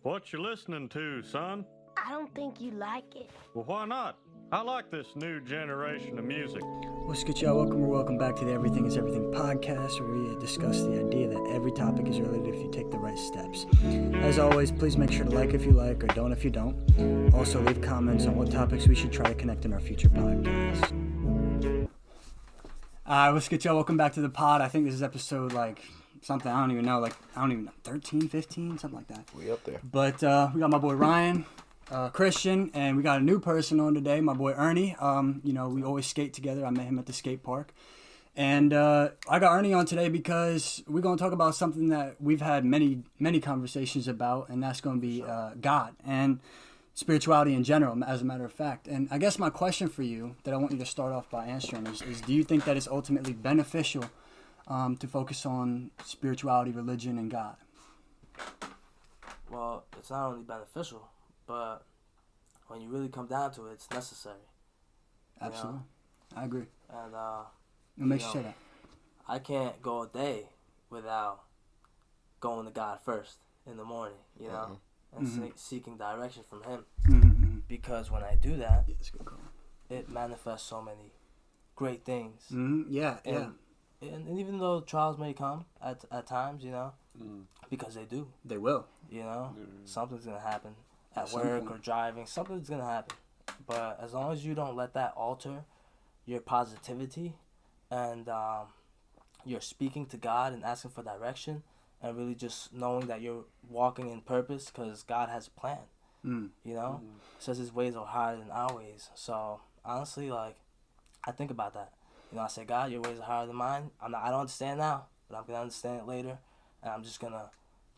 What you listening to, son? I don't think you like it. Well, why not? I like this new generation of music. What's good, y'all? Welcome back to the Everything is Everything podcast, where we discuss the idea that every topic is related if you take the right steps. As always, please make sure to like if you like or don't if you don't. Also, leave comments on what topics we should try to connect in our future podcasts. What's good, y'all? Welcome back to the pod. I think this is episode, something, I don't even know, 13, 15, something like that. We up there. But we got my boy Ryan, Christian, and we got a new person on today, my boy Ernie. We always skate together. I met him at the skate park. And I got Ernie on today because we're going to talk about something that we've had many conversations about, and that's going to be God and spirituality in general, as a matter of fact. And I guess my question for you that I want you to start off by answering is do you think that it's ultimately beneficial to focus on spirituality, religion, and God? Well, it's not only beneficial, but when you really come down to it, it's necessary. Absolutely. I agree. And What makes you say that? I can't go a day without going to God first in the morning, and seeking direction from Him. Mm-hmm. Because when I do that, Yeah, that's a good call. it manifests so many great things. Mm-hmm. Yeah. And even though trials may come at times, because they do, They will. something's going to happen At at some work point. or driving. Something's going to happen. But as long as you don't let that alter your positivity and you're speaking to God and asking for direction and really just knowing that you're walking in purpose because God has a plan, says His ways are higher than our ways. So honestly, I think about that. I say, God, your ways are higher than mine. I don't understand now, but I'm going to understand it later. And I'm just going to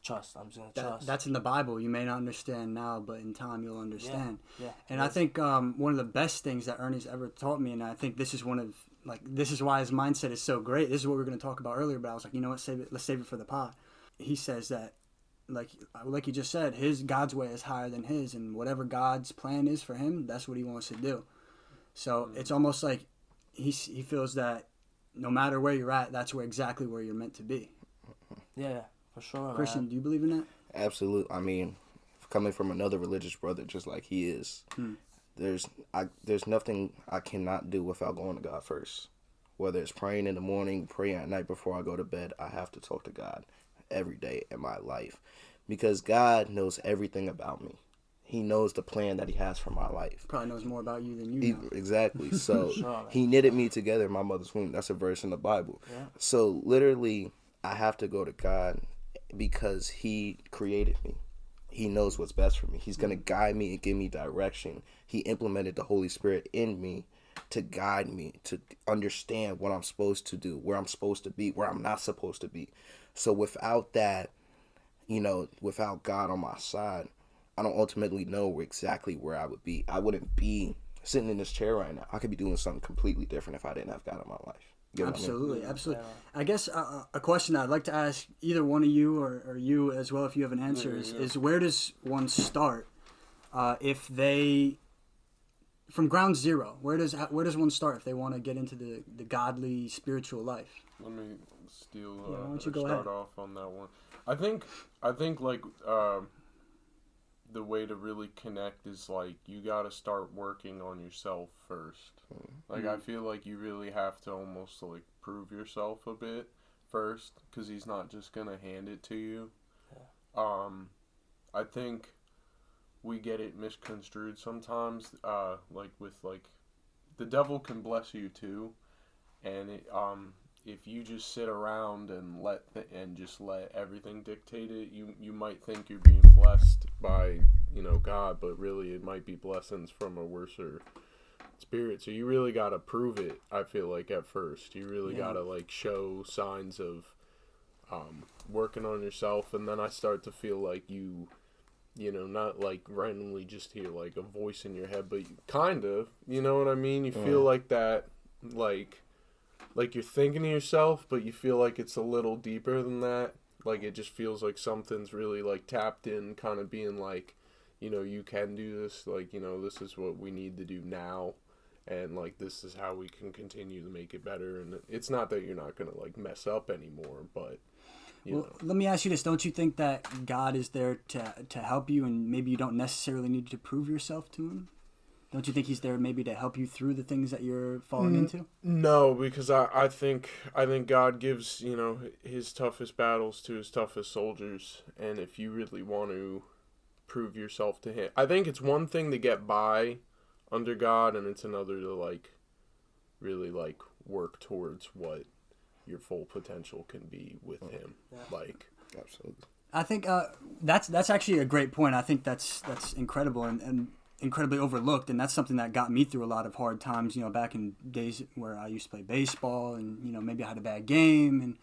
trust. Trust. That's in the Bible. You may not understand now, but in time you'll understand. Yeah. And I think one of the best things that Ernie's ever taught me, and I think this is this is why his mindset is so great. This is what we were going to talk about earlier, but I was like, you know what, let's save it for the pod. He says that, like you just said, God's way is higher than his, and whatever God's plan is for him, that's what he wants to do. So it's almost like he feels that no matter where you're at, that's exactly where you're meant to be. Yeah, for sure. Christian, man. do you believe in that? Absolutely. I mean, coming from another religious brother just like he is, there's nothing I cannot do without going to God first. Whether it's praying in the morning, praying at night before I go to bed, I have to talk to God every day in my life because God knows everything about me. He knows the plan that He has for my life. Probably knows more about you than you know. Exactly. So Sure, He knitted me together in my mother's womb. That's a verse in the Bible. Yeah. So literally, I have to go to God because He created me. He knows what's best for me. He's going to guide me and give me direction. He implemented the Holy Spirit in me to guide me, to understand what I'm supposed to do, where I'm supposed to be, where I'm not supposed to be. So without that, without God on my side, I don't ultimately know exactly where I would be. I wouldn't be sitting in this chair right now. I could be doing something completely different if I didn't have God in my life. You know what I mean? Absolutely. I guess a question I'd like to ask either one of you or you as well, if you have an answer, is where does one start if they, from ground zero, where does one start if they want to get into the godly spiritual life? Let me steal. Yeah, why don't you go start ahead? off on that one. I think the way to really connect is you gotta start working on yourself first. I feel like you really have to almost prove yourself a bit first, because He's not just gonna hand it to you. Yeah. I think we get it misconstrued sometimes. The devil can bless you too, and if you just sit around and let everything dictate it, you might think you're being blessed by God, but really it might be blessings from a worser spirit. So you really gotta prove it. I feel like at first you really gotta show signs of working on yourself, and then I start to feel like not randomly just hear a voice in your head, but kind of, you know what I mean? You feel like that, like you're thinking to yourself, but you feel like it's a little deeper than that. It just feels like something's really tapped in, kind of being you can do this, this is what we need to do now, and this is how we can continue to make it better. And it's not that you're not gonna mess up anymore, but Well, let me ask you this: don't you think that God is there to help you, and maybe you don't necessarily need to prove yourself to Him? Don't you think He's there maybe to help you through the things that you're falling into? No, because I think God gives, his toughest battles to his toughest soldiers, and if you really want to prove yourself to him, I think it's one thing to get by under God, and it's another to really work towards what your full potential can be with him. Absolutely. I think that's actually a great point. I think that's incredible and incredibly overlooked, and that's something that got me through a lot of hard times. Back in days where I used to play baseball, and maybe I had a bad game,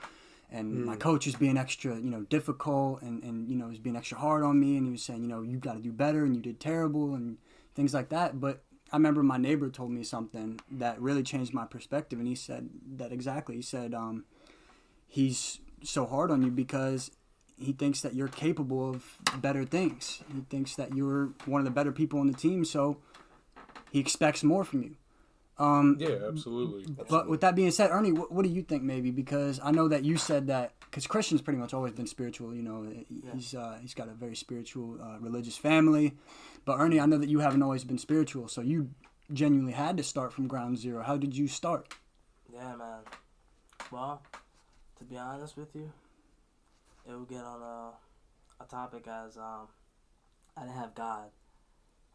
and my coach was being extra difficult, and was being extra hard on me, and he was saying you got to do better, and you did terrible, and things like that. But I remember my neighbor told me something that really changed my perspective, and he said that exactly. He said he's so hard on you because he thinks that you're capable of better things. He thinks that you're one of the better people on the team, so he expects more from you. Yeah, absolutely. But with that being said, Ernie, what do you think maybe? Because I know that you said that, because Christian's pretty much always been spiritual, he's got a very spiritual, religious family. But Ernie, I know that you haven't always been spiritual, so you genuinely had to start from ground zero. How did you start? Yeah, man. Well, to be honest with you, it would get on a topic as I didn't have God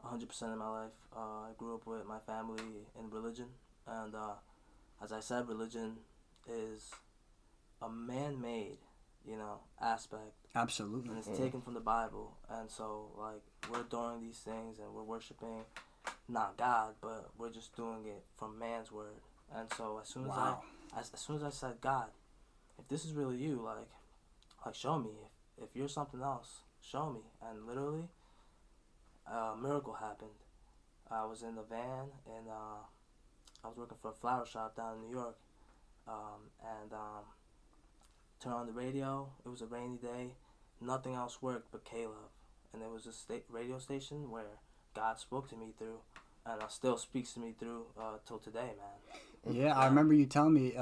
100% in my life. I grew up with my family in religion, and as I said, religion is a man-made, aspect. Absolutely. And it's taken from the Bible, and so we're doing these things and we're worshiping not God, but we're just doing it from man's word. And so as soon as I said, God, if this is really you, like show me. If you're something else, show me. And literally, a miracle happened. I was in the van, and I was working for a flower shop down in New York, and turned on the radio. It was a rainy day. Nothing else worked but K-Love. And there was a radio station where God spoke to me through, and still speaks to me through till today, man. Yeah, I remember you telling me,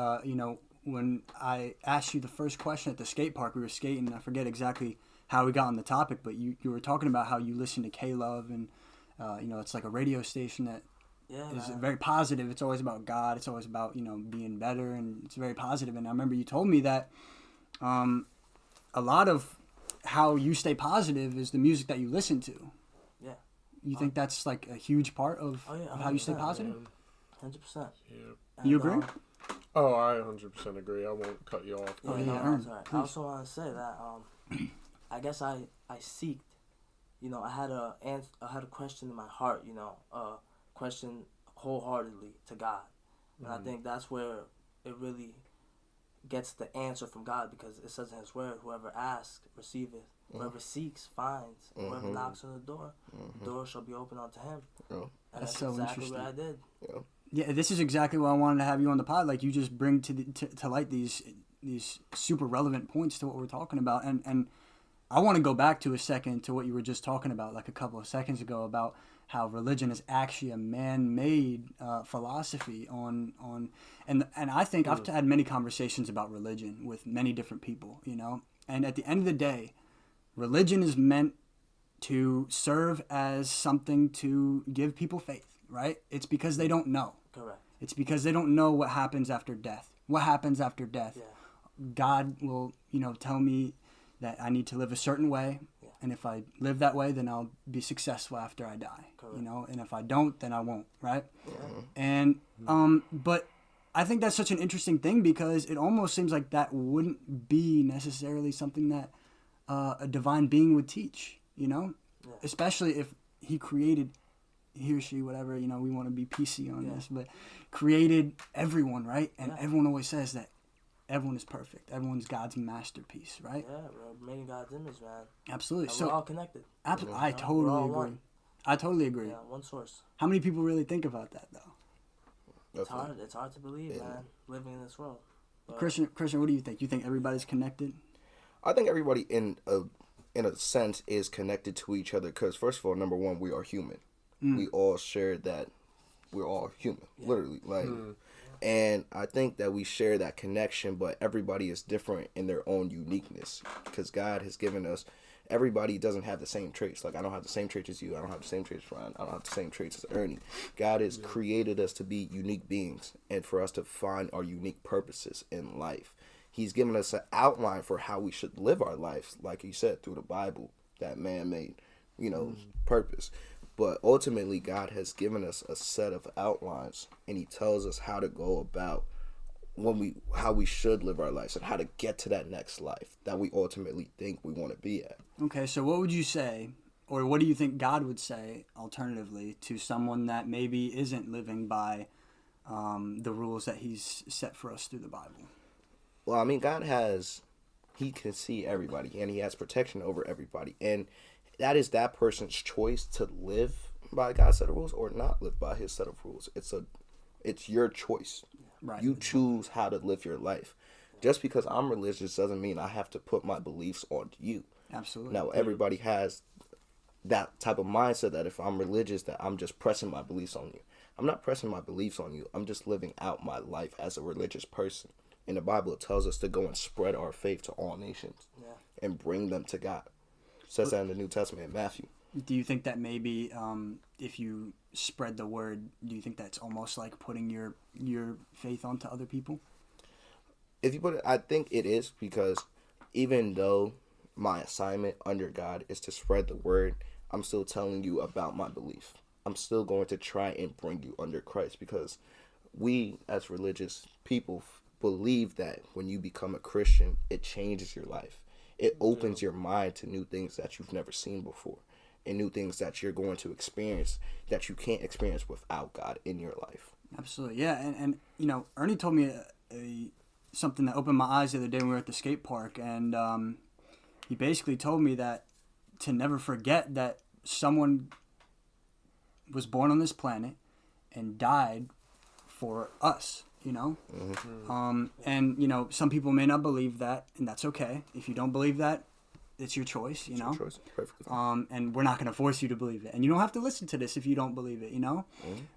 when I asked you the first question at the skate park, we were skating. I forget exactly how we got on the topic, but you were talking about how you listen to K-Love, and it's like a radio station that is very positive. It's always about God. It's always about being better, and it's very positive. And I remember you told me that a lot of how you stay positive is the music that you listen to. Yeah. You think that's like a huge part of how you stay positive? 100%. Yeah. You agree? Oh, I 100% agree. I won't cut you off. Yeah, that's right. I also want to say that I guess I seeked, I had a question in my heart, question wholeheartedly to God, and I think that's where it really gets the answer from God, because it says in His Word, whoever asks receiveth, whoever seeks finds, and whoever knocks on the door shall be opened unto him. And that's so exactly interesting. what I did. Yeah, this is exactly why I wanted to have you on the pod. Like, you just bring to light these super relevant points to what we're talking about, and I want to go back to a second to what you were just talking about, like a couple of seconds ago, about how religion is actually a man-made philosophy and I think I've had many conversations about religion with many different people, and at the end of the day, religion is meant to serve as something to give people faith, right? It's because they don't know. Correct. It's because they don't know what happens after death. What happens after death? Yeah. God will, tell me that I need to live a certain way, and if I live that way, then I'll be successful after I die. Correct. And if I don't, then I won't, right? Yeah. And but I think that's such an interesting thing, because it almost seems like that wouldn't be necessarily something that a divine being would teach, especially if he created, he or she, whatever, we want to be PC on this, but created everyone, right? And everyone always says that everyone is perfect. Everyone's God's masterpiece, right? Yeah, we're made in God's image, man. Absolutely. And so we're all connected. Absolutely. I We're totally all agree. one. I totally agree. Yeah, one source. How many people really think about that, though? It's hard. It's hard to believe, man, living in this world. But Christian, what do you think? You think everybody's connected? I think everybody in a sense is connected to each other, because first of all, number one, we are human. We all share that we're all human, literally, And I think that we share that connection, but everybody is different in their own uniqueness because God has given us, everybody doesn't have the same traits. Like, I don't have the same traits as you. I don't have the same traits as Ryan. I don't have the same traits as Ernie. God has created us to be unique beings and for us to find our unique purposes in life. He's given us an outline for how we should live our lives, like he said, through the Bible, that man-made, purpose. But ultimately, God has given us a set of outlines, and he tells us how to go about how we should live our lives and how to get to that next life that we ultimately think we want to be at. Okay, so what would you say, or what do you think God would say, alternatively, to someone that maybe isn't living by the rules that he's set for us through the Bible? Well, I mean, he can see everybody, and he has protection over everybody, and that is that person's choice to live by God's set of rules or not live by his set of rules. It's your choice. Right. You choose how to live your life. Just because I'm religious doesn't mean I have to put my beliefs on you. Absolutely. Now, everybody has that type of mindset that if I'm religious, that I'm just pressing my beliefs on you. I'm not pressing my beliefs on you. I'm just living out my life as a religious person. In the Bible, it tells us to go and spread our faith to all nations and bring them to God. It says that in the New Testament, in Matthew. Do you think that maybe if you spread the word, do you think that's almost like putting your faith onto other people? If you put it, I think it is, because even though my assignment under God is to spread the word, I'm still telling you about my belief. I'm still going to try and bring you under Christ, because we as religious people believe that when you become a Christian, it changes your life. It opens your mind to new things that you've never seen before, and new things that you're going to experience that you can't experience without God in your life. Absolutely, yeah. And Ernie told me something that opened my eyes the other day when we were at the skate park, and he basically told me that to never forget that someone was born on this planet and died for us. And some people may not believe that, and that's okay. If you don't believe that, it's your choice, It's your choice. Perfectly fine. and we're not going to force you to believe it, and you don't have to listen to this if you don't believe it,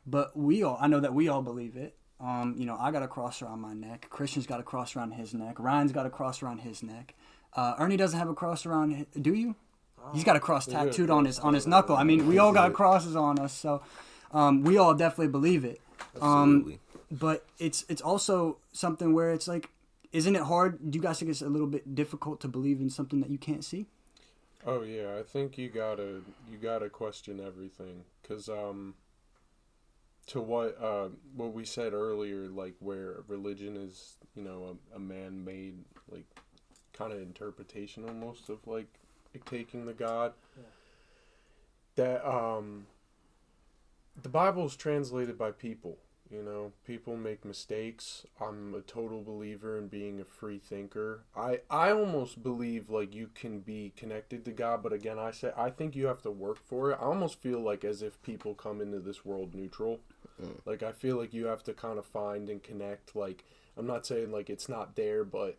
But I know that we all believe it. I got a cross around my neck. Christian's got a cross around his neck. Ryan's got a cross around his neck. Ernie doesn't have a cross around do you? He's got a cross tattooed on his knuckle. I mean, we all got crosses on us, so we all definitely believe it. Absolutely. But it's also something where it's like, isn't it hard? Do you guys think it's a little bit difficult to believe in something that you can't see? Oh yeah, I think you gotta question everything, cause to what we said earlier, like where religion is a man-made like kind of interpretation almost of like taking the God. That the Bible is translated by people. People make mistakes. I'm a total believer in being a free thinker. I almost believe like you can be connected to God, but again, I think you have to work for it. I almost feel like as if people come into this world neutral. Like I feel like you have to kind of find and connect. Like I'm not saying like it's not there, but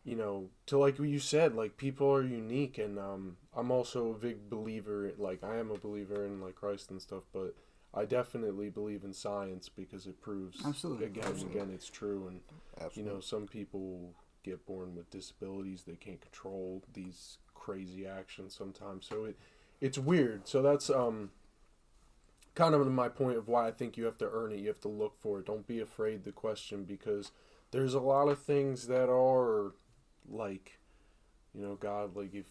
to like what you said, like people are unique, and I'm also a big believer. Like I am a believer in like Christ and stuff, but I definitely believe in science because it proves again it's true. And some people get born with disabilities, they can't control these crazy actions sometimes, so it's weird. So that's kind of my point of why I think you have to earn it. You have to look for it. Don't be afraid to question, because there's a lot of things that are like God, like if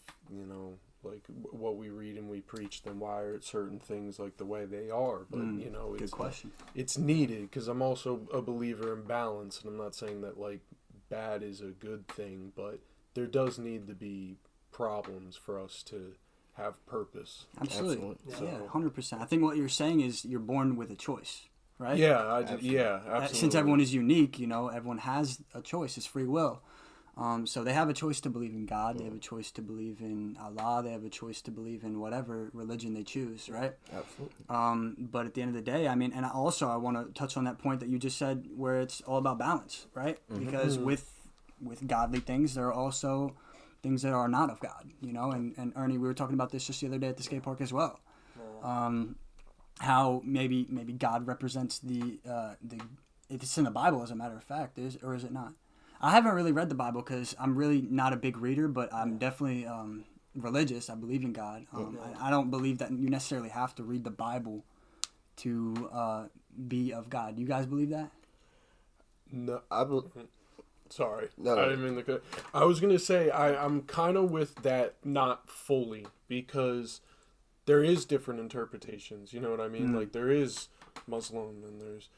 like what we read and we preach, then why are certain things like the way they are? But good it's question. It's needed, because I'm also a believer in balance, and I'm not saying that like bad is a good thing, but there does need to be problems for us to have purpose. Absolutely. So, Yeah, 100%. I think what you're saying is you're born with a choice, right? Yeah, absolutely. Since everyone is unique, everyone has a choice. It's free will. So they have a choice to believe in God. They have a choice to believe in Allah. They have a choice to believe in whatever religion they choose, right? Absolutely. But at the end of the day, I mean, and also I want to touch on that point that you just said, where it's all about balance, right? Because with godly things, there are also things that are not of God, And Ernie, we were talking about this just the other day at the skate park as well. How maybe God represents the it's in the Bible, as a matter of fact, or is it not? I haven't really read the Bible because I'm really not a big reader, but I'm definitely religious. I believe in God. I don't believe that you necessarily have to read the Bible to be of God. You guys believe that? No, sorry, No. I didn't mean to cut. I was gonna say I'm kind of with that, not fully, because there is different interpretations. You know what I mean? Like there is Muslim and there's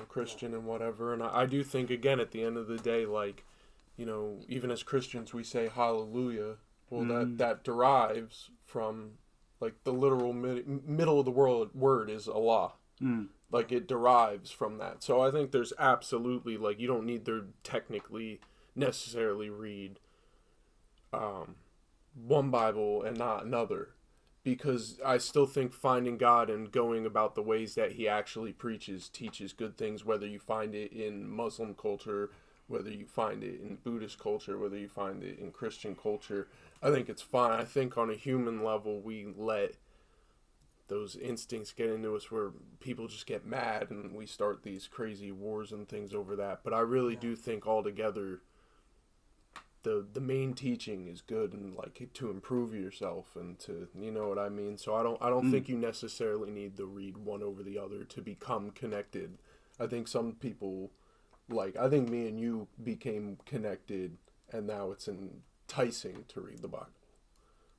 Christian and whatever. And I do think, again, at the end of the day, like, even as Christians we say hallelujah. Well, that derives from, like, the literal middle of the word is Allah. Like, it derives from that. So I think there's absolutely, like, you don't need to technically necessarily read one Bible and not another, because I still think finding God and going about the ways that he actually teaches good things, whether you find it in Muslim culture, whether you find it in Buddhist culture, whether you find it in Christian culture. I think it's fine. I think on a human level, we let those instincts get into us where people just get mad and we start these crazy wars and things over that. But I really do think altogether the main teaching is good, and like to improve yourself and to, you know what I mean? So I don't think you necessarily need to read one over the other to become connected. I think some people, like, I think me and you became connected and now it's enticing to read the Bible,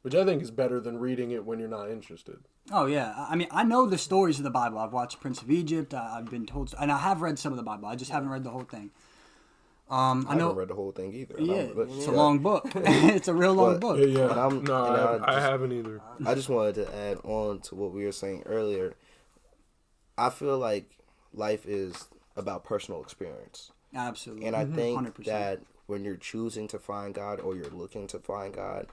which I think is better than reading it when you're not interested. Oh, yeah. I mean, I know the stories of the Bible. I've watched Prince of Egypt. I've been told, and I have read some of the Bible. I just haven't read the whole thing. I haven't read the whole thing either. Yeah, it's a long book. It's a real long book. Yeah. I haven't either. I just wanted to add on to what we were saying earlier. I feel like life is about personal experience. Absolutely. And I think 100%. that when you're choosing to find God or you're looking to find God,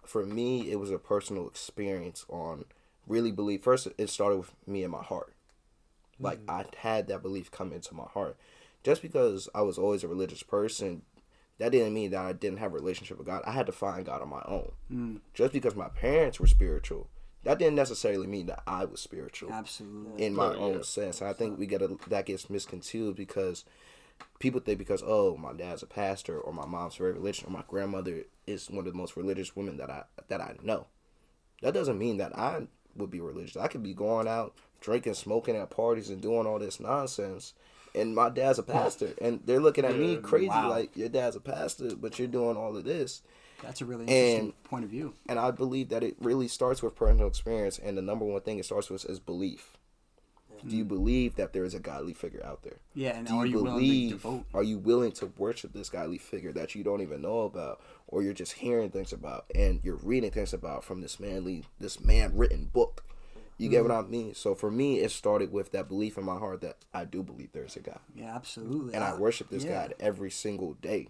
for me, it was a personal experience on really believe. First, it started with me in my heart. Like, I had that belief come into my heart. Just because I was always a religious person, that didn't mean that I didn't have a relationship with God. I had to find God on my own. Just because my parents were spiritual, that didn't necessarily mean that I was spiritual. Absolutely. In my own sense. And I think that gets misconstrued because people think because, oh, my dad's a pastor or my mom's very religious or my grandmother is one of the most religious women that I know. That doesn't mean that I would be religious. I could be going out drinking, smoking at parties and doing all this nonsense, and my dad's a pastor, and they're looking at me crazy like, your dad's a pastor, but you're doing all of this. That's a really interesting point of view. And I believe that it really starts with personal experience, and the number one thing it starts with is belief. Do you believe that there is a godly figure out there? Yeah, and Do are you willing to devote? Are you willing to worship this godly figure that you don't even know about, or you're just hearing things about, and you're reading things about from this man-written book? You get what I mean? So for me, it started with that belief in my heart that I do believe there's a God. Yeah, absolutely. And I worship this God every single day.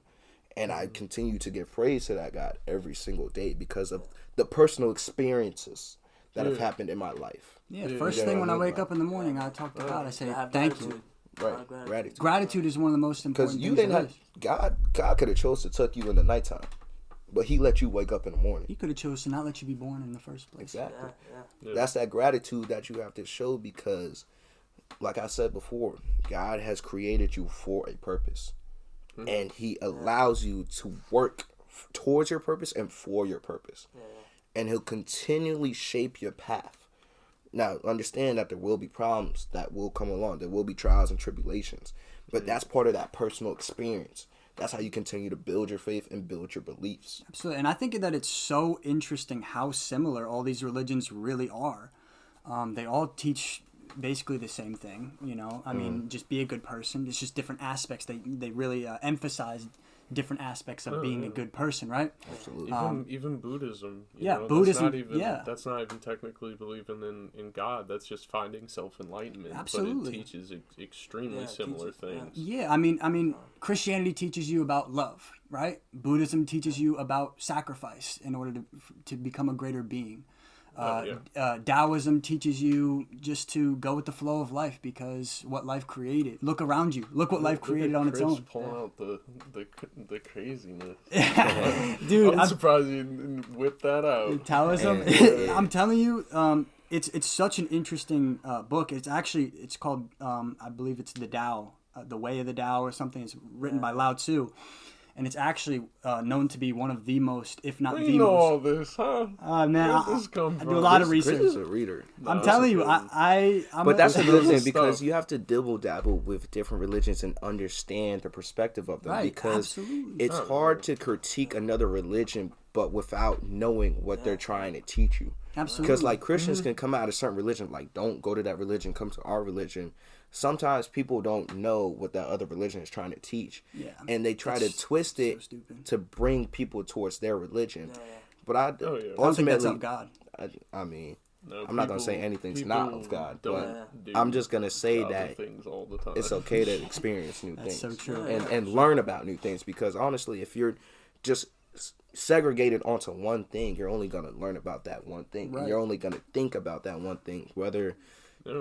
And I continue to give praise to that God every single day because of the personal experiences that have happened in my life. Yeah, first thing when I wake up in the morning, I talk to God. I say, thank you. Right, gratitude. Gratitude is one of the most important things. Because you didn't have, God could have chose to tuck you in the nighttime. But he let you wake up in the morning. He could have chose to not let you be born in the first place. Exactly. Yeah. That's that gratitude that you have to show because, like I said before, God has created you for a purpose. And he allows you to work towards your purpose and for your purpose. And he'll continually shape your path. Now, understand that there will be problems that will come along. There will be trials and tribulations. But that's part of that personal experience. That's how you continue to build your faith and build your beliefs. Absolutely. And I think that it's so interesting how similar all these religions really are. They all teach basically the same thing, you know. I mean, just be a good person. It's just different aspects. They really emphasize different aspects of being a good person, right? Absolutely. Even Buddhism. Buddhism. That's not even technically believing in God. That's just finding self-enlightenment. Absolutely. But it teaches extremely similar things. Yeah, I mean, Christianity teaches you about love, right? Buddhism teaches you about sacrifice in order to become a greater being. Taoism teaches you just to go with the flow of life because what life created. Look around you. Look what life created on its own. Pulling out the craziness. Dude, I'm surprised you whipped that out. Taoism. I'm telling you, it's such an interesting book. It's called I believe it's the Tao. The Way of the Tao or something. It's written by Lao Tzu. And it's actually known to be one of the most, if not You the know most. all this, huh? Man, Where's this come I from? do a lot of Chris research. is a reader. I'm telling you, I'm But that's a This good is thing stuff. because you have to dibble dabble with different religions and understand the perspective of them. Right, Because absolutely. it's hard to critique another religion, but without knowing what they're trying to teach you. Absolutely. Because like Christians can come out of a certain religion, like don't go to that religion, come to our religion. Sometimes people don't know what that other religion is trying to teach, and they try to twist it stupid. to bring people towards their religion. But I I don't think that's ultimately, of God. I mean, No, I'm not gonna say anything's not of God, but I'm just gonna say other that things all the time. it's okay to experience new That's things so true. and learn about new things. Because honestly, if you're just segregated onto one thing, you're only gonna learn about that one thing. Right. And you're only gonna think about that one thing, whether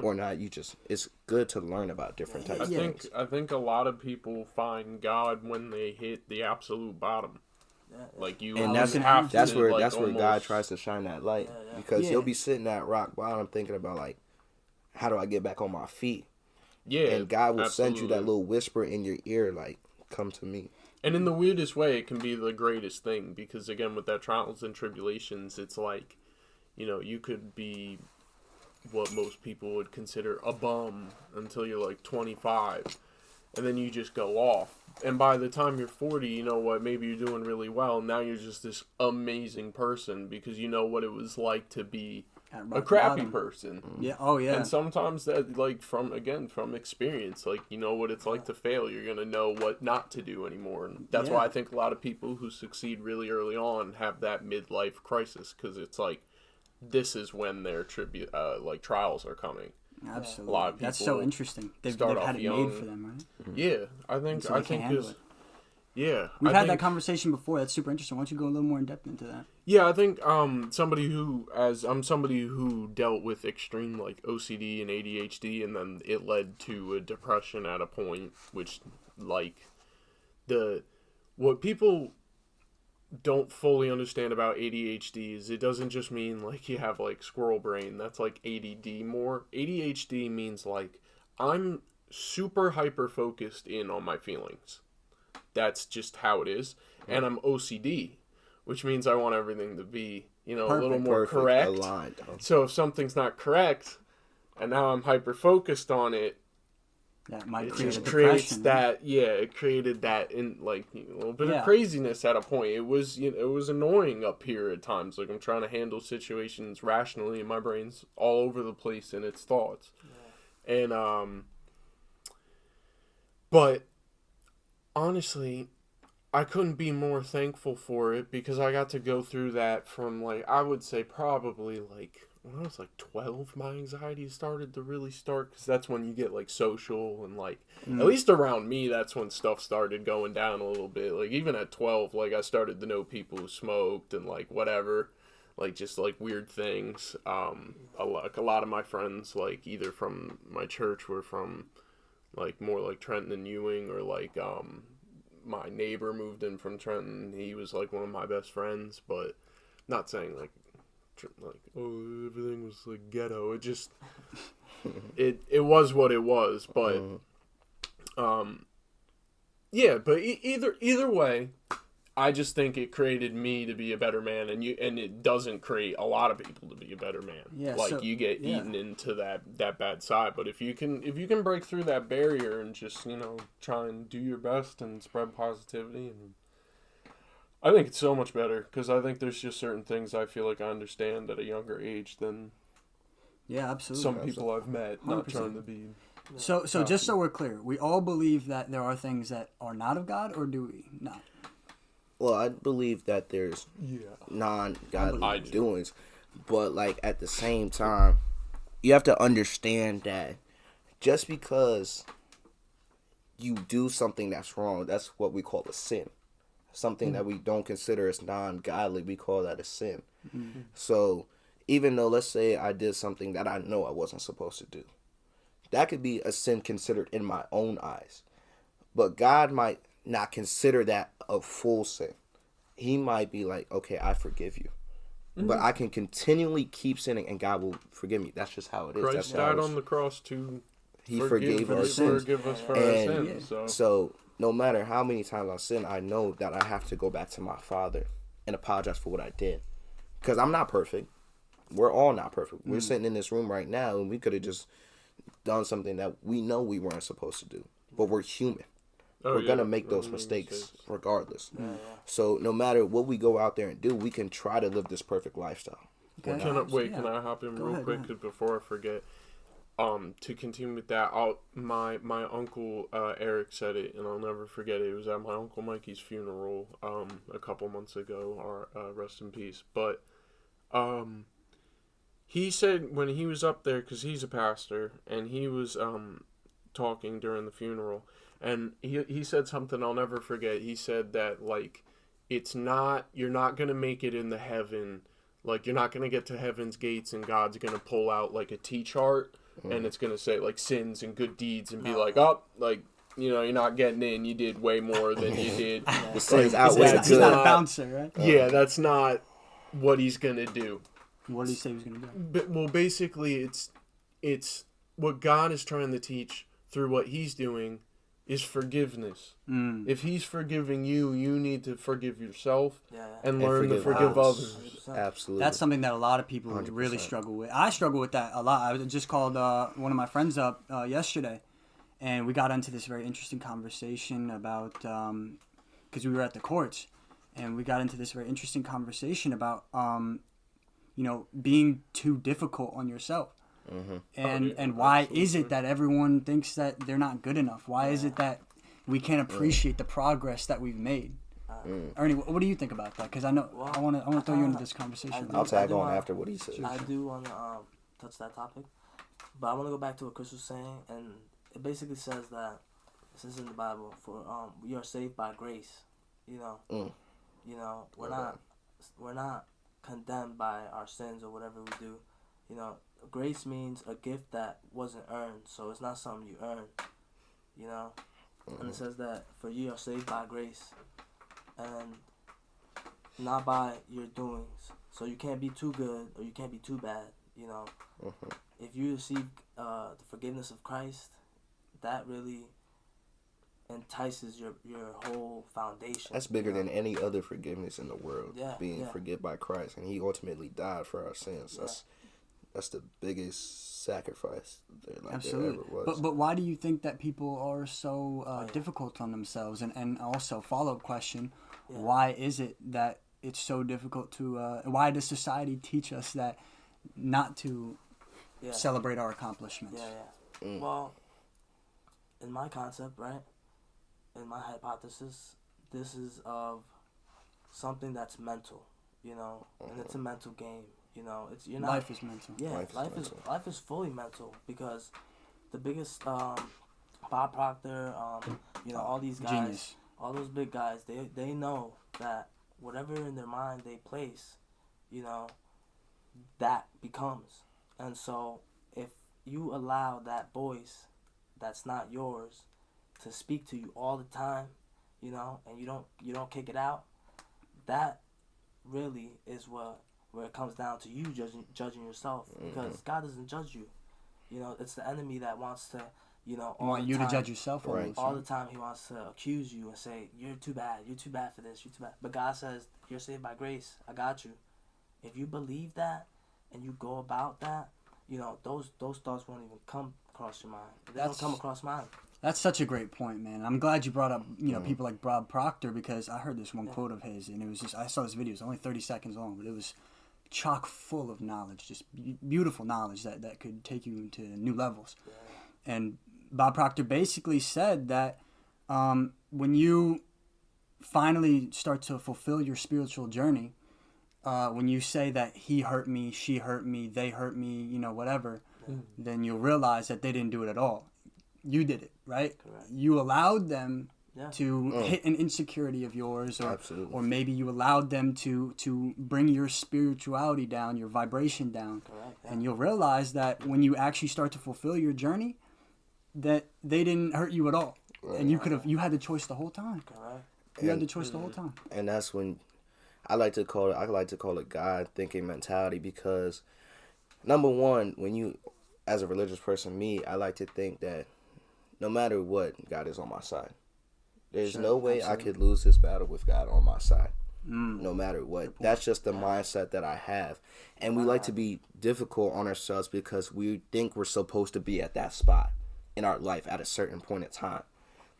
or not you just. It's good to learn about different types of things. I think a lot of people find God when they hit the absolute bottom. Like you, And always that's have that's to, where like, that's where God almost- tries to shine that light, because Yeah. you'll be sitting at rock bottom thinking about like, how do I get back on my feet? Yeah, And God will send you that absolutely. little whisper in your ear, like, come to me. And in the weirdest way, it can be the greatest thing because again, with that trials and tribulations, it's like, you could be what most people would consider a bum until you're like 25, and then you just go off. And by the time you're 40, you know what? Maybe you're doing really well. Now you're just this amazing person because you know what it was like to be At a rock crappy bottom. person. Yeah. Oh yeah. And sometimes that, like, from experience, like, you know what it's like to fail. You're going to know what not to do anymore. And that's why Yeah. I think a lot of people who succeed really early on have that midlife crisis because it's like, this is when their trials are coming. Absolutely. A lot of That's so people interesting. They've start had off it young. made for them, right? Yeah, I think, So they can't handle it. yeah. We've I had that think- conversation before. That's super interesting. Why don't you go a little more in depth into that? Yeah, I think I'm somebody who dealt with extreme like OCD and ADHD, and then it led to a depression at a point, which like what people don't fully understand about ADHD is it doesn't just mean like you have like squirrel brain. That's like ADD more. ADHD means like I'm super hyper focused in on my feelings. That's just how it is. And I'm OCD, which means I want everything to be, a little more Perfect, correct. aligned. So if something's not correct, and now I'm hyper focused on it, That might it create a just creates depression. that. Yeah, it created that in like a little bit Yeah. of craziness at a point. It was it was annoying up here at times. Like I'm trying to handle situations rationally, and my brain's all over the place in its thoughts. And but honestly, I couldn't be more thankful for it because I got to go through that from like I would say probably like when I was like 12, my anxiety started to really start because that's when you get like social and like at least around me that's when stuff started going down a little bit. Like even at 12, like I started to know people who smoked and like whatever, like just like weird things. A lot of my friends like either from my church were from like more like Trenton and Ewing, or like my neighbor moved in from Trenton. He was like one of my best friends, but not saying like oh everything was like ghetto. It just it was what it was. But yeah. But either way, I just think it created me to be a better man, and it doesn't create a lot of people to be a better man. Yeah, like so- you get yeah. eaten into that bad side. But if you can break through that barrier and just try and do your best and spread positivity, and I think it's so much better because I think there's just certain things I feel like I understand at a younger age than Yeah, absolutely. some people I've met. Not 100%. trying to be. So just so we're clear, we all believe that there are things that are not of God, or do we not? Well, I believe that there's Yeah. I non-godly do. doings, but like at the same time, you have to understand that just because you do something that's wrong, that's what we call a sin. Something that we don't consider as non-godly, we call that a sin. So even though, let's say I did something that I know I wasn't supposed to do, that could be a sin considered in my own eyes. But God might not consider that a full sin. He might be like, okay, I forgive you. But I can continually keep sinning and God will forgive me. That's just how it is. Christ That's how died it's- on the cross to He forgave our sins. Forgive us for our And sins. so no matter how many times I sin, I know that I have to go back to my Father and apologize for what I did. Because I'm not perfect. We're all not perfect. We're sitting in this room right now, and we could have just done something that we know we weren't supposed to do. But we're human. We're going to make those mistakes regardless. So no matter what we go out there and do, we can try to live this perfect lifestyle. Okay. Can I hop in real ahead, quick? go ahead. 'Cause before I forget, to continue with that, my uncle Eric said it, and I'll never forget it. It was at my uncle Mikey's funeral a couple months ago. Rest in peace. But he said when he was up there, because he's a pastor, and he was talking during the funeral, and he said something I'll never forget. He said that, like, you're not gonna make it into heaven. Like, you're not gonna get to heaven's gates and God's gonna pull out like a T-chart and it's gonna say like sins and good deeds and be like, oh, like, you know, you're not getting in. You did way more than you did. The sins Like, outweigh the that's He's not a good. bouncer, right? Yeah, that's not what he's gonna do. What did he say he was going to do? But, well, basically, it's what God is trying to teach through what He's doing is forgiveness. If He's forgiving you, you need to forgive yourself and learn to forgive others. 100%. Absolutely. That's something that a lot of people 100%. really struggle with. I struggle with that a lot. I just called one of my friends up yesterday, and we got into this very interesting conversation about, because we were at the courts, and we got into this very interesting conversation about, you know, being too difficult on yourself. And why is it that everyone thinks that they're not good enough? Why is it that we can't appreciate the progress that we've made? Ernie, what do you think about that? Because I know I want to throw you into this conversation. I'll tag I do on wanna- after what he says. I do want to touch that topic, but I want to go back to what Chris was saying, and it basically says that this is in the Bible for we are saved by grace. You know, we're not condemned by our sins or whatever we do. You know, grace means a gift that wasn't earned, so it's not something you earn. You know, and it says that for you are saved by grace, and not by your doings. So you can't be too good or you can't be too bad. You know, if you receive the forgiveness of Christ, that really entices your whole foundation. That's bigger than any other forgiveness in the world. Yeah, being yeah. forgiven by Christ, and He ultimately died for our sins. That's the biggest sacrifice there Absolutely. ever was. But why do you think that people are so difficult on themselves? And also, follow-up question, why is it that it's so difficult to, why does society teach us that not to celebrate our accomplishments? Well, in my concept, right, in my hypothesis, this is of something that's mental, you know, and it's a mental game. You know, it's you're not. Life is mental. Yeah, life is fully mental, because the biggest Bob Proctor, you know, all these guys, Genius. all those big guys, they know that whatever in their mind they place, you know, that becomes. And so if you allow that voice that's not yours to speak to you all the time, you know, and you don't kick it out, that really is where it comes down to you judging yourself, because God doesn't judge you. You know, it's the enemy that wants to, you know, all Want the you time, to judge yourself, Right. almost, all right? the time. He wants to accuse you and say, you're too bad for this, you're too bad. But God says, you're saved by grace, I got you. If you believe that and you go about that, you know, those thoughts won't even come across your mind. They don't come across mine. That's such a great point, man. I'm glad you brought up, you know, people like Bob Proctor, because I heard this one quote of his, and it was just, I saw this video, it was only 30 seconds long, but it was chock full of knowledge, just beautiful knowledge that could take you into new levels. And Bob Proctor basically said that when you finally start to fulfill your spiritual journey, when you say that he hurt me, she hurt me, they hurt me, you know, whatever, then you'll realize that they didn't do it at all. You did it, right? Correct. You allowed them Yeah. to hit an insecurity of yours, or Absolutely. or maybe you allowed them to bring your spirituality down, your vibration down. Correct, yeah. And you'll realize that when you actually start to fulfill your journey, that they didn't hurt you at all. And you had the choice the whole time. Correct. You had the choice the whole time. And that's when I like to call it God thinking mentality, because number one, when you as a religious person, I like to think that no matter what, God is on my side. There's Sure, no way absolutely. I could lose this battle with God on my side. No matter what. That's just the mindset that I have. And we like to be difficult on ourselves because we think we're supposed to be at that spot in our life at a certain point in time.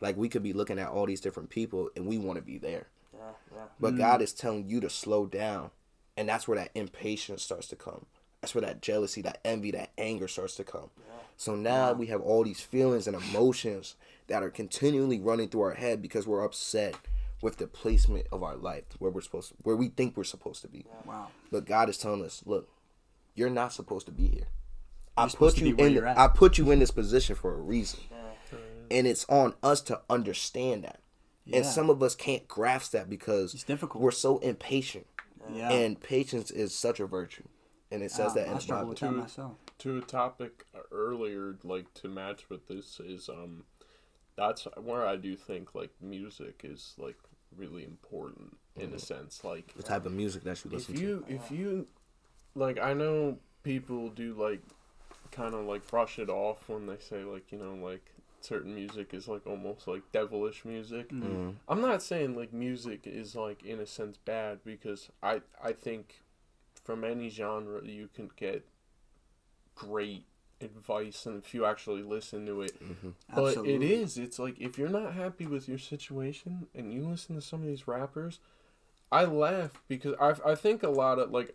Like, we could be looking at all these different people and we want to be there. Yeah. But God is telling you to slow down. And that's where that impatience starts to come. That's where that jealousy, that envy, that anger starts to come. So now we have all these feelings and emotions that are continually running through our head because we're upset with the placement of our life, where we think we're supposed to be. Wow. But God is telling us, look, you're not supposed to be here. You're supposed to be where you're at. I put you in this position for a reason. And it's on us to understand that. And Yeah. some of us can't grasp that because It's difficult. we're so impatient. Yeah. And patience is such a virtue. And it says that in I the struggle Bible. with that myself. To a topic earlier, like to match with this is that's where I do think like music is like really important in a sense. Like The type of music that you listen to. if you like, I know people do like kind of like brush it off when they say like, you know, like certain music is like almost like devilish music. I'm not saying like music is like in a sense bad, because I think from any genre you can get great advice, and if you actually listen to it. But Absolutely. it's like, if you're not happy with your situation and you listen to some of these rappers, I laugh because I think a lot of like,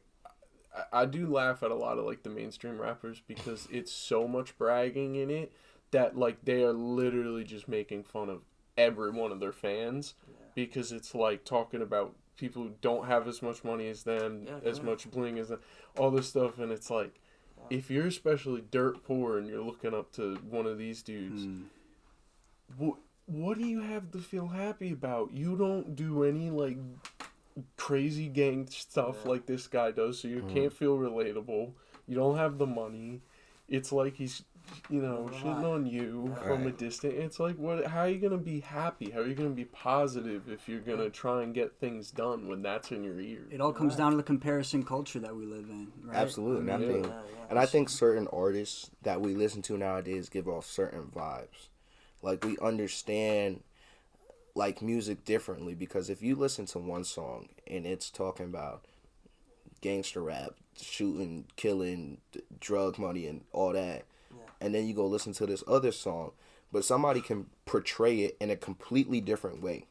I do laugh at a lot of like the mainstream rappers because it's so much bragging in it that like they are literally just making fun of every one of their fans, because it's like talking about people who don't have as much money as them, as much bling as them, all this stuff. And it's like, if you're especially dirt poor and you're looking up to one of these dudes, what do you have to feel happy about? You don't do any like crazy gang stuff like this guy does, so you can't feel relatable. You don't have the money. It's like he's, you know, shitting on you from a distance. It's like, what? How are you gonna be happy? How are you gonna be positive if you're gonna try and get things done when that's in your ear? It all comes down to the comparison culture that we live in, right? Absolutely. And I think certain artists that we listen to nowadays give off certain vibes. Like, we understand like music differently, because if you listen to one song and it's talking about gangster rap, shooting, killing, drug money and all that, and then you go listen to this other song, but somebody can portray it in a completely different way,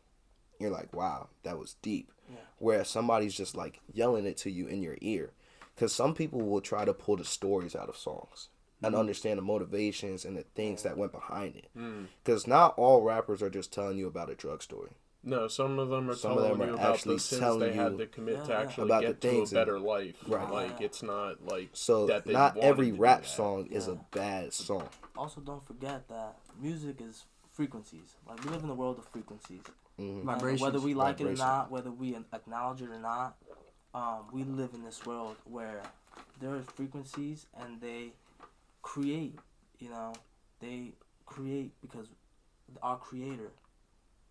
you're like, wow, that was deep. Whereas somebody's just like yelling it to you in your ear. Because some people will try to pull the stories out of songs and understand the motivations and the things that went behind it. Because not all rappers are just telling you about a drug story. No, some of them are Some of telling them are you about actually the sins telling they had you to commit to actually about get the to a things better life. Right. Like, it's not like So that they not wanted every to do rap that. song is a bad song. Also, don't forget that music is frequencies. Like, we live in a world of frequencies. And Vibrations. whether we like it or Vibration. not, whether we acknowledge it or not, we live in this world where there are frequencies, and they create. You know, they create because our creator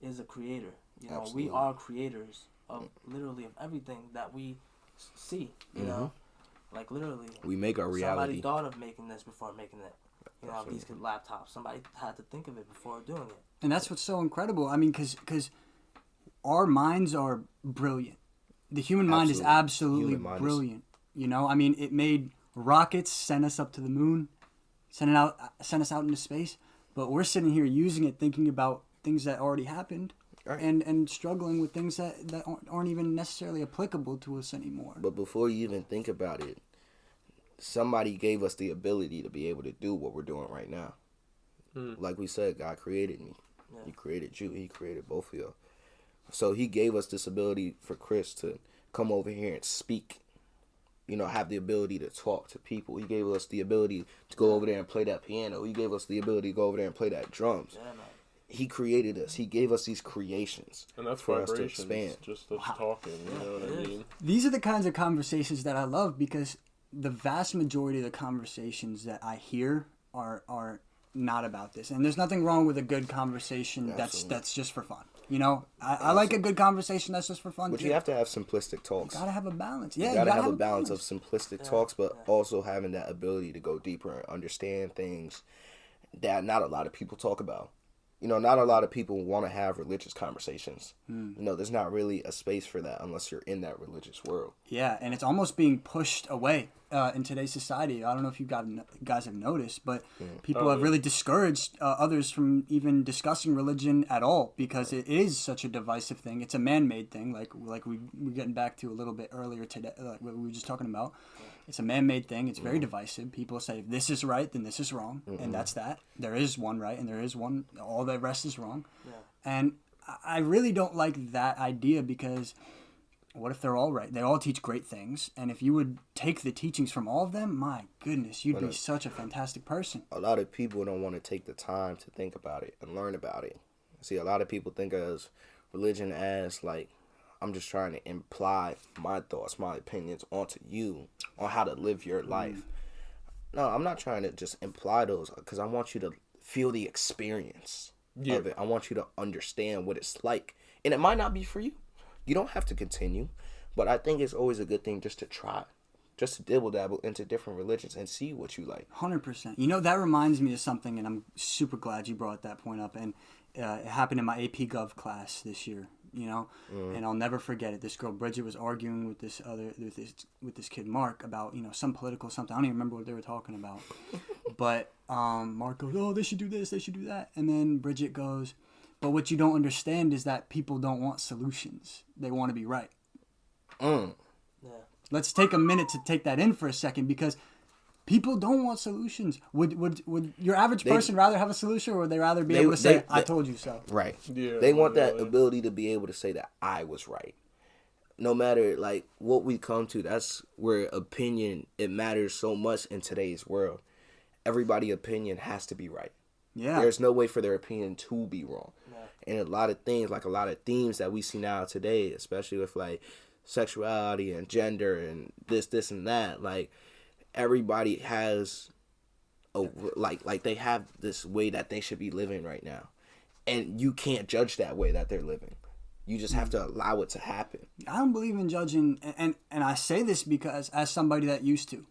is a creator. You know, Absolutely. we are creators of literally of everything that we see. You know, like literally. We make our Somebody reality. thought of making this before making it. You know, these laptops. Somebody had to think of it before doing it. And that's what's so incredible. I mean, because our minds are brilliant. The human mind is absolutely Human mind is- brilliant. You know, I mean, it made rockets, sent us up to the moon, sent us out into space. But we're sitting here using it, thinking about things that already happened, Right. and struggling with things that aren't even necessarily applicable to us anymore. But before you even think about it, somebody gave us the ability to be able to do what we're doing right now. Like we said, God created me. He created you. He created both of you. So he gave us this ability for Chris to come over here and speak, you know, have the ability to talk to people. He gave us the ability to go over there and play that piano. He gave us the ability to go over there and play that drums. Yeah, man. He created us. He gave us these creations And that's for us to vibrations, expand. just us talking, you know what I mean? These are the kinds of conversations that I love, because the vast majority of the conversations that I hear are not about this. And there's nothing wrong with a good conversation Absolutely. that's just for fun. You know, I like a good conversation that's just for fun. But too. you have to have simplistic talks. Gotta have a balance. Yeah, You gotta have a balance of simplistic talks, but also having that ability to go deeper and understand things that not a lot of people talk about. You know, not a lot of people want to have religious conversations. You know, there's not really a space for that unless you're in that religious world. Yeah, and it's almost being pushed away in today's society. I don't know if you guys have noticed, but people have really discouraged others from even discussing religion at all because it is such a divisive thing. It's a man-made thing, like we're getting back to a little bit earlier today, like what we were just talking about. It's a man-made thing. It's very divisive. People say if this is right, then this is wrong, and that's that. There is one right, and there is one. All the rest is wrong. Yeah. And I really don't like that idea because what if they're all right? They all teach great things, and if you would take the teachings from all of them, my goodness, you'd be such a fantastic person. A lot of people don't want to take the time to think about it and learn about it. See, a lot of people think of religion as like, I'm just trying to imply my thoughts, my opinions onto you on how to live your life. No, I'm not trying to just imply those because I want you to feel the experience of it. I want you to understand what it's like. And it might not be for you. You don't have to continue. But I think it's always a good thing just to try. Just to dibble-dabble into different religions and see what you like. 100%. You know, that reminds me of something, and I'm super glad you brought that point up. And it happened in my AP Gov class this year. You know, and I'll never forget it. This girl Bridget was arguing with this kid Mark about some political something. I don't even remember what they were talking about. But Mark goes, "Oh, they should do this, they should do that," and then Bridget goes, "But what you don't understand is that people don't want solutions. They want to be right." Yeah. Let's take a minute to take that in for a second because people don't want solutions. Would your average person rather have a solution, or would they rather be able to say, "I told you so"? Right. Yeah, they want that really. ability to be able to say that I was right. No matter like what we come to, that's where opinion, it matters so much in today's world. Everybody's opinion has to be right. Yeah. There's no way for their opinion to be wrong. And a lot of things, like a lot of themes that we see now today, especially with like sexuality and gender and this and that, like everybody has like they have this way that they should be living right now, and you can't judge that way that they're living. You just have to allow it to happen. I don't believe in judging, and I say this because as somebody that used to,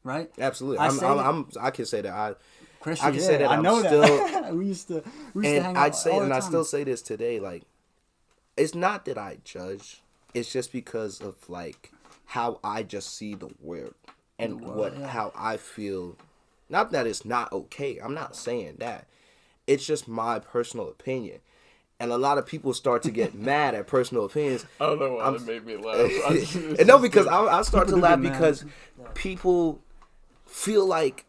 right? Absolutely, I can say that Christian, I can say that I know I'm that. still, we used to and hang out I'd say, all the and I time. still say this today. Like, it's not that I judge; it's just because of like how I just see the world and how I feel. Not that it's not okay. I'm not saying that. It's just my personal opinion. And a lot of people start to get mad at personal opinions. I don't know why that made me laugh. And no, because I start to People do laugh get mad. because people feel like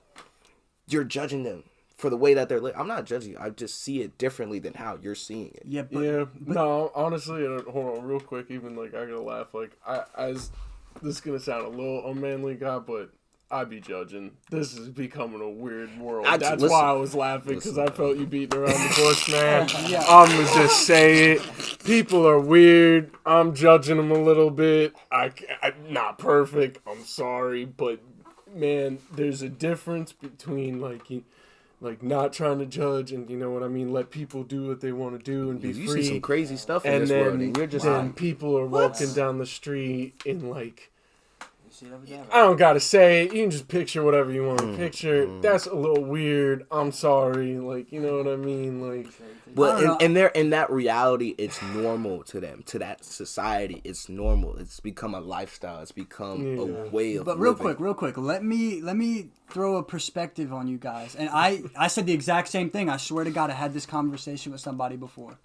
you're judging them for the way that they're living. I'm not judging you. I just see it differently than how you're seeing it. Yeah, but Yeah, no, honestly, hold on real quick, even, like, I gotta laugh, like, this is gonna sound a little unmanly, guy, but I be judging. This is becoming a weird world. That's why I was laughing, because I felt you beating around the bush, man. Yeah. I'm gonna just say it. People are weird. I'm judging them a little bit. I'm not perfect. I'm sorry, but, man, there's a difference between, like not trying to judge and, you know what I mean, let people do what they want to do and be You free. see some crazy stuff in And this then, world, and you're just then like, people are walking down the street in, like, You see it every day. I don't gotta say it. You can just picture whatever you want to picture. That's a little weird. I'm sorry. Like, you know what I mean? Like, well, and they're in that reality, it's normal to them, to that society. It's normal. It's become a lifestyle. It's become a way of But living. real quick, let me throw a perspective on you guys. And I said the exact same thing. I swear to God, I had this conversation with somebody before.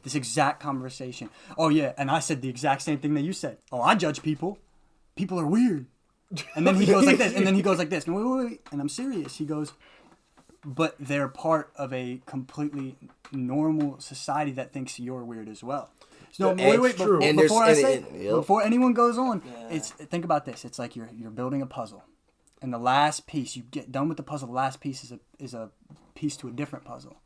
This exact conversation. Oh yeah, and I said the exact same thing that you said. Oh, I judge people. People are weird. And then he goes like this. And then he goes like this. No, wait. And I'm serious. He goes, but they're part of a completely normal society that thinks you're weird as well. So wait. true. Before anyone goes on, think about this. It's like you're building a puzzle, and the last piece, you get done with the puzzle. The last piece is a piece to a different puzzle.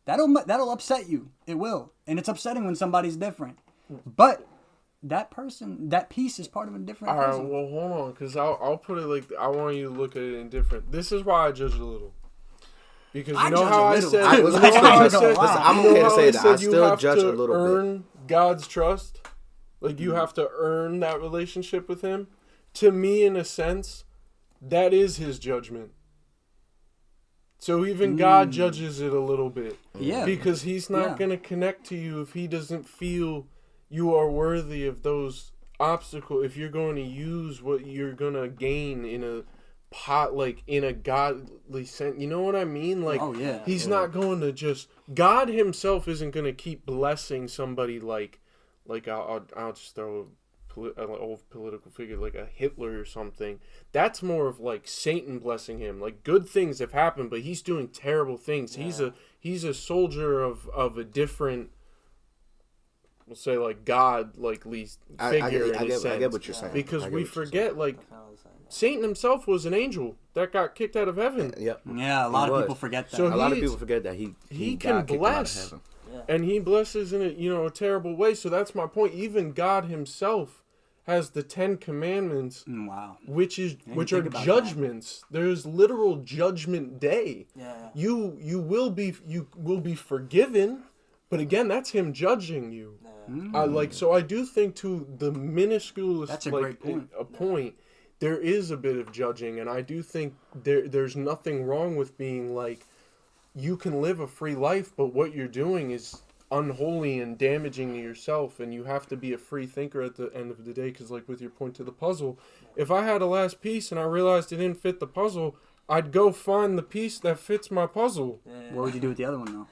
That'll upset you. It will, and it's upsetting when somebody's different. But that piece is part of a different all right, puzzle. well, hold on, because I'll put it like, I want you to look at it in different. This is why I judge a little. Because I you know judge how a I little. said, I you was know gonna how I say, said, listen, I'm you know okay to how say I that. I said you still have judge to a little bit. earn God's trust. Like you have to earn that relationship with Him. To me, in a sense, that is His judgment. So even God judges it a little bit. Yeah. Because He's not Yeah. going to connect to you if He doesn't feel you are worthy of those obstacles. If you're going to use what you're going to gain in a pot, like in a godly sense. You know what I mean? Like, Oh, yeah. He's not going to just... God Himself isn't going to keep blessing somebody like I'll just throw an old political figure like a Hitler or something. That's more of like Satan blessing him. Like good things have happened, but he's doing terrible things. Yeah. He's a soldier of a different, we'll say like God like least figure in a sense. I get what you're saying. Because I get we what you're forget like Kinda the same. Satan himself was an angel that got kicked out of heaven. saying. Yep. Yeah, a lot He of was. people forget that. So A lot of he's- people forget that he can got kicked out of bless. heaven. And he blesses in a terrible way. So that's my point. Even God himself has the 10 commandments, Wow. which are think about that. judgments. There's literal judgment day. Yeah. You will be forgiven, but again, that's him judging you. So I do think to the minuscule That's a like great point. a point, there is a bit of judging, and I do think there's nothing wrong with being like, you can live a free life, but what you're doing is unholy and damaging to yourself, and you have to be a free thinker at the end of the day. Because like with your point to the puzzle, if I had a last piece and I realized it didn't fit the puzzle, I'd go find the piece that fits my puzzle, What would you do with the other one, though?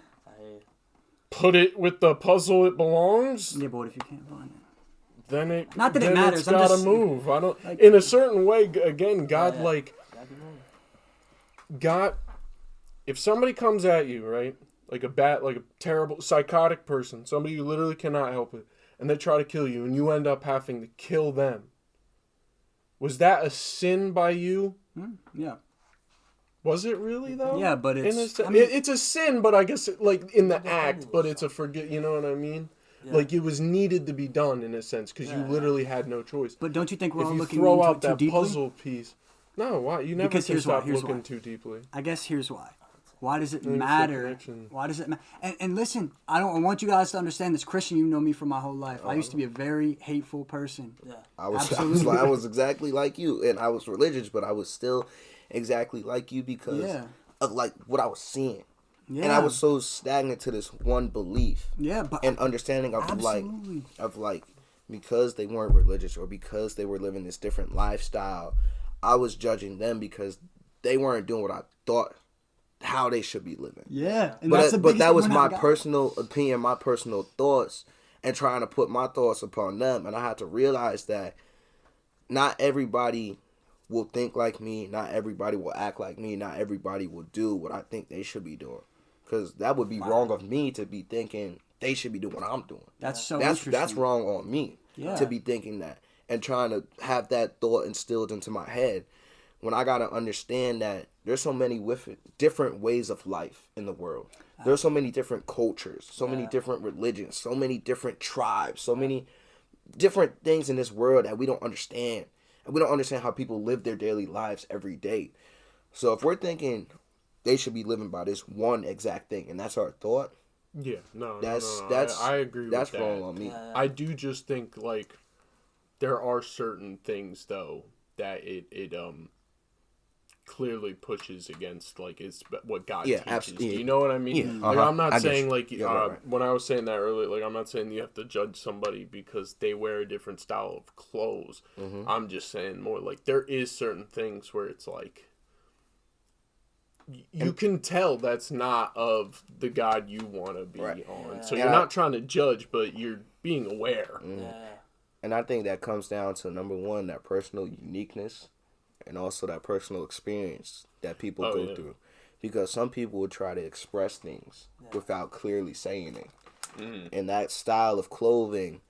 put it with the puzzle it belongs. Yeah, but what if you can't find it? Then it Not that it then matters, It's I'm gotta just- move. I don't. like- In a certain way, again, God Yeah. like God. If somebody comes at you, right, like a terrible psychotic person, somebody you literally cannot help it, and they try to kill you, and you end up having to kill them. Was that a sin by you? Yeah. Was it really though? Yeah, but In it's- a sen- I mean- it's a sin, but I guess like in the act, but it's a forget. You know what I mean? Like it was needed to be done in a sense because you literally had no choice. But don't you think we're If all you looking throw into out it too that deeply? puzzle piece, no, why you never Because can here's why, stop here's looking why. too deeply. I guess here's why. Why does it Makes a matter? connection. Why does it matter? And listen, I want you guys to understand this. Christian, you know me for my whole life. I used to be a very hateful person. I was Absolutely. I was exactly like you, and I was religious, but I was still exactly like you because Yeah. of like what I was seeing. Yeah. And I was so stagnant to this one belief Yeah, but and understanding of Absolutely. like because they weren't religious or because they were living this different lifestyle, I was judging them because they weren't doing what I thought how they should be living. yeah. And that's the But biggest that was one my I got. personal opinion, my personal thoughts, and trying to put my thoughts upon them. And I had to realize that not everybody will think like me, not everybody will act like me, not everybody will do what I think they should be doing. Because that would be wrong of me to be thinking they should be doing what I'm doing. That's so That's interesting. wrong on me Yeah. to be thinking that and trying to have that thought instilled into my head when I got to understand that there's so many different ways of life in the world. There's so many different cultures, so many different religions, so many different tribes, so many different things in this world that we don't understand. And we don't understand how people live their daily lives every day. So if we're thinking they should be living by this one exact thing and that's our thought, Yeah, no, that's no. that's I agree that's with that. wrong on me. I do just think like there are certain things though that it clearly pushes against like it's what God Yeah, teaches. absolutely. Do you know what I mean? Yeah, Like I'm not I get saying you. like Yeah, right. when I was saying that earlier, like I'm not saying you have to judge somebody because they wear a different style of clothes. Mm-hmm. I'm just saying more like there is certain things where it's like you can tell that's not of the God you want to be Right. on. So And you're I- not trying to judge, but you're being aware. And I think that comes down to number one, that personal uniqueness and also that personal experience that people go through. Because some people will try to express things without clearly saying it. And that style of clothing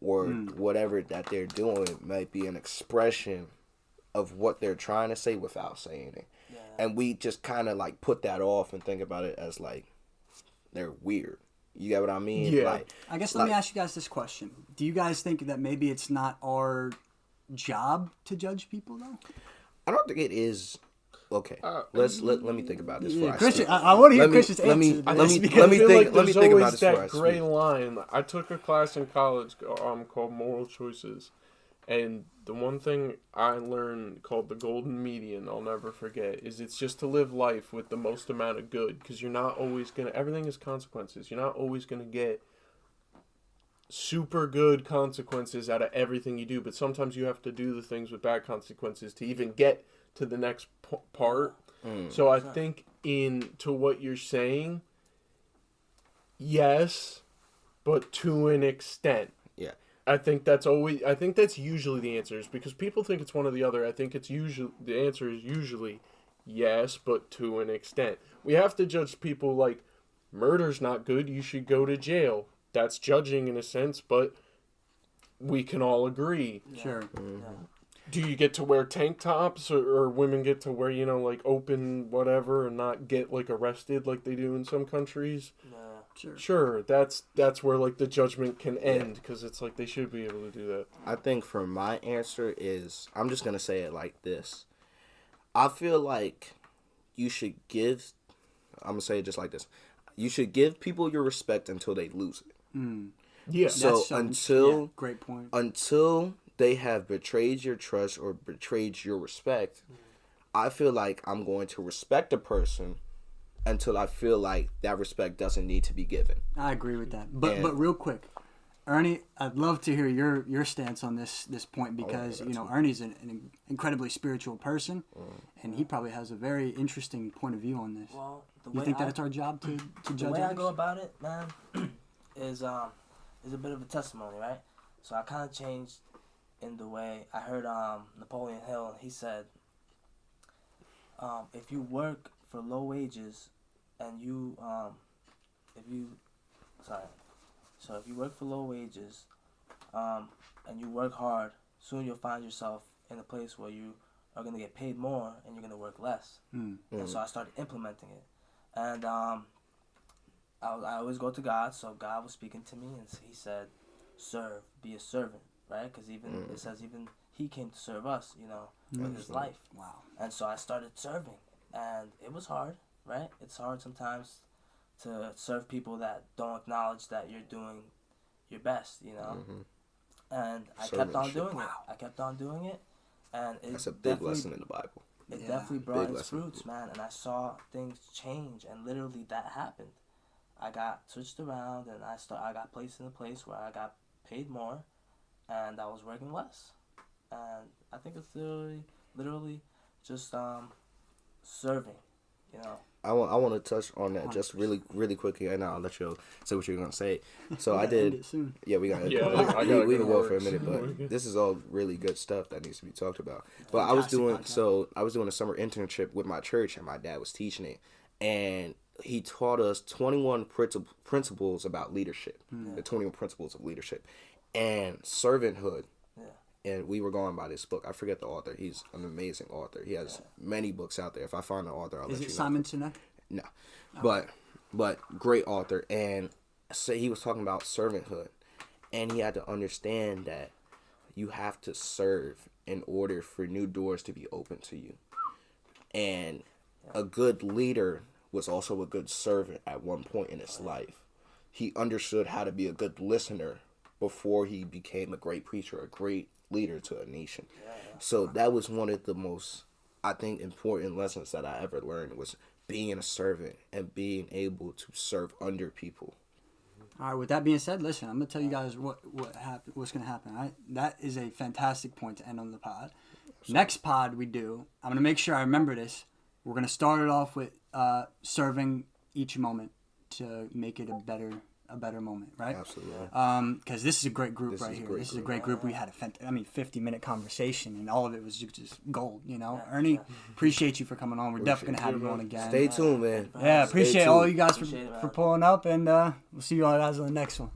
or whatever that they're doing might be an expression of what they're trying to say without saying it. And we just kind of like put that off and think about it as like they're weird. You get what I mean? Yeah. Like, I guess let me ask you guys this question. Do you guys think that maybe it's not our job to judge people, though? I don't think it is Okay, let me think about this. Yeah, before Christian, speak. I want to hear Let me- Christian's let me- answer. to let this me- because- let me I think- feel let me there's think about always this before I that speak. gray line. I took a class in college called Moral Choices, and the one thing I learned called the golden median, I'll never forget, is it's just to live life with the most amount of good, because you're not always gonna. Everything is consequences. You're not always gonna get super good consequences out of everything you do, but sometimes you have to do the things with bad consequences to even get to the next part. So I think to what you're saying, yes, but to an extent. Yeah. I think that's usually the answer, is because people think it's one or the other. I think it's usually the answer is usually yes, but to an extent. We have to judge people like murder's not good, you should go to jail. That's judging in a sense, but we can all agree. Sure. Do you get to wear tank tops, or women get to wear, like open whatever and not get like arrested like they do in some countries? Sure, that's where like the judgment can end, because it's like they should be able to do that. I think for my answer is, I'm just gonna say it like this. I feel like you should give. I'm gonna say it just like this. You should give people your respect until they lose it. Yeah. So great point. until they have betrayed your trust or betrayed your respect, I feel like I'm going to respect a person until I feel like that respect doesn't need to be given. I agree with that. But real quick, Ernie, I'd love to hear your stance on this point, because Ernie's an incredibly spiritual person, and he probably has a very interesting point of view on this. Well, you think that it's our job to judge the way others? I go about it, man, is a bit of a testimony, right? So I kind of changed in the way I heard Napoleon Hill, and he said, if you work for low wages and if you work for low wages and you work hard, soon you'll find yourself in a place where you are going to get paid more and you're going to work less. And so I started implementing it. And I always go to God, so God was speaking to me, and he said, serve, be a servant, right? Because it says even he came to serve us, with his life. Wow. And so I started serving, and it was hard, right? It's hard sometimes to serve people that don't acknowledge that you're doing your best, And I kept on doing it. I kept on doing it, and That's a big lesson in the Bible. It definitely brought its fruits, man. And I saw things change, and literally that happened. I got switched around, and I got placed in a place where I got paid more, and I was working less. And I think it's literally just serving, I want to touch on that just really quickly, and I'll let you say what you're gonna say. So I did. Yeah, we got. I gotta we go can to go work for a minute, but this is all really good stuff that needs to be talked about. But I was doing a summer internship with my church, and my dad was teaching it, and he taught us 21 principles about leadership, the 21 principles of leadership, and servanthood. And we were going by this book. I forget the author. He's an amazing author. He has many books out there. If I find the author, I'll let you know. Is it Simon Sinek? No, but great author. And so he was talking about servanthood, and he had to understand that you have to serve in order for new doors to be open to you. And a good leader was also a good servant at one point in his life. He understood how to be a good listener before he became a great preacher, a great leader to a nation. So that was one of the most, I think, important lessons that I ever learned, was being a servant and being able to serve under people. All right, with that being said, listen, I'm going to tell you guys what's going to happen, all right? That is a fantastic point to end on the pod. Next pod we do, I'm going to make sure I remember this. We're going to start it off with serving each moment to make it a better moment, right? Absolutely. Because this is a great group right here. This is a great group. We had a 50-minute conversation, and all of it was just gold, Ernie, appreciate you for coming on. We're definitely going to have you on again. Stay tuned, man. Yeah, appreciate all you guys Appreciate it, man. for pulling up, and we'll see you all guys on the next one.